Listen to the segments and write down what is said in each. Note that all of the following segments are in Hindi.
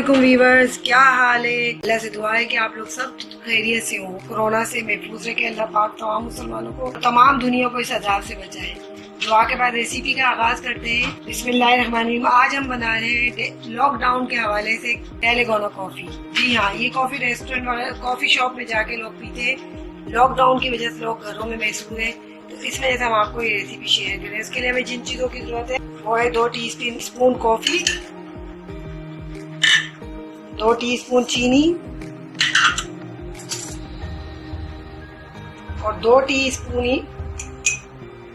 वालेकुम वीवर्स, क्या हाल है। अल्लाह से दुआ है कि आप लोग सब खैरियत से हो, कोरोना से महफूज रखे अल्लाह पाक तमाम मुसलमानों को, तमाम दुनिया को इस अजाब से बचाए। दुआ के बाद रेसिपी का आगाज करते हैं। बिस्मिल्लाहिर्रहमानिर्रहीम। आज हम बना रहे हैं लॉकडाउन के हवाले से डालगोना कॉफी। जी हाँ, ये कॉफी रेस्टोरेंट वाले कॉफी शॉप में जाके लोग पीते हैं। लॉकडाउन की वजह से लोग घरों में महसूस है, तो इस वजह से हम आपको ये रेसिपी शेयर करें। इसके लिए हमें जिन चीजों की जरूरत है वो है 2 टीस्पून कॉफी, 2 टीस्पून चीनी और 2 टीस्पून ही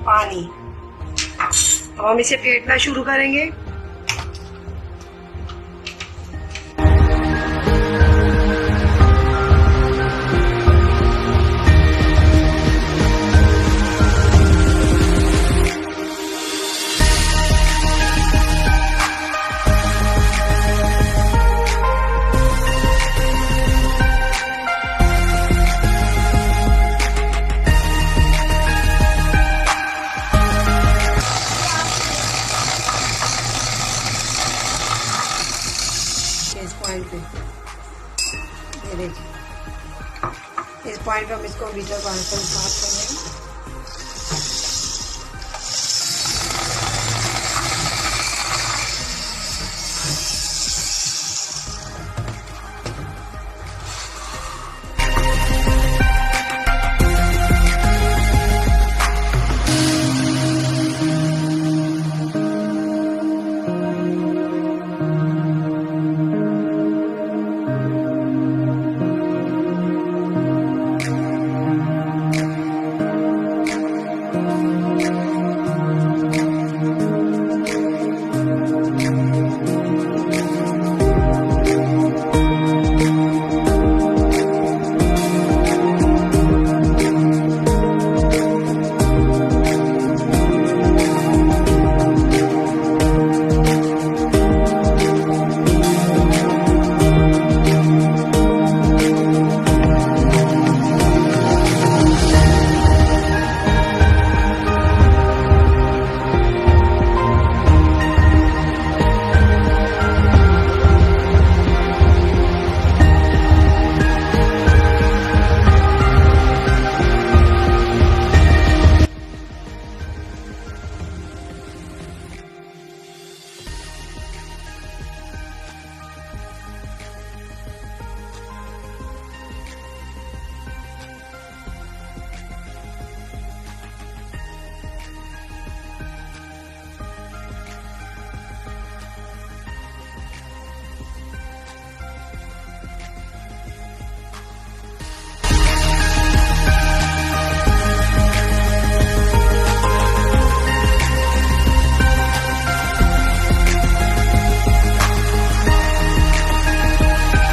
पानी। अब हम इसे फेंटना शुरू करेंगे। इस पॉइंट पे ये देखिए, इस पॉइंट पे हम इसको बीटर पानी से साफ करेंगे।